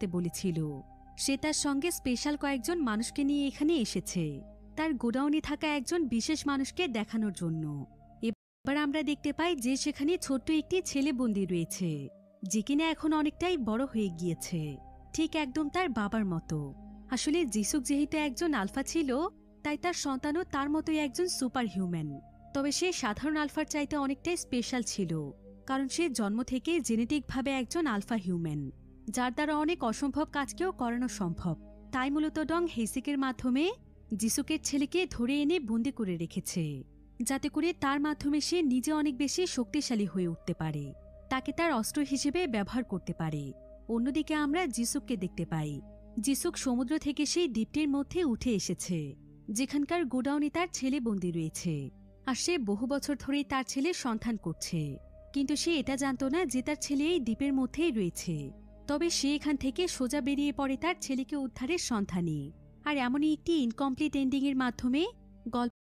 আসতে বলেছিল। সে তার সঙ্গে স্পেশাল কয়েকজন মানুষকে নিয়ে এখানে এসেছে, তার গোডাউনে থাকা একজন বিশেষ মানুষকে দেখানোর জন্য। এবার আমরা দেখতে পাই যে সেখানে ছোট্ট একটি ছেলে বন্দী রয়েছে, যে কিনা এখন অনেকটাই বড় হয়ে গিয়েছে, ঠিক একদম তার বাবার মতো। আসলে যিশুক যেহেতু একজন আলফা ছিল, তাই তার সন্তানও তার মতোই একজন সুপার হিউম্যান। তবে সে সাধারণ আলফার চাইতে অনেকটাই স্পেশাল ছিল, কারণ সে জন্ম থেকে জেনেটিকভাবে একজন আলফা হিউম্যান, যার দ্বারা অনেক অসম্ভব কাজকেও করানো সম্ভব। তাই মূলত ডং হেসিকের মাধ্যমে যিশুকের ছেলেকে ধরে এনে বন্দি করে রেখেছে, যাতে করে তার মাধ্যমে সে নিজে অনেক বেশি শক্তিশালী হয়ে উঠতে পারে, তাকে তার অস্ত্র হিসেবে ব্যবহার করতে পারে। অন্যদিকে আমরা যিশুককে দেখতে পাই। যিশুক সমুদ্র থেকে সেই দ্বীপটির মধ্যে উঠে এসেছে, যেখানকার গোডাউনে তার ছেলে বন্দী রয়েছে। আর সে বহু বছর ধরেই তার ছেলে সন্ধান করছে, কিন্তু সে এটা জানত না যে তার ছেলে এই দ্বীপের মধ্যেই রয়েছে। তবে সে এখান থেকে সোজা বেরিয়ে পড়ে তার ছেলেকে উদ্ধারের সন্ধানে। আর এমনই একটি ইনকমপ্লিট এন্ডিংয়ের মাধ্যমে গল্প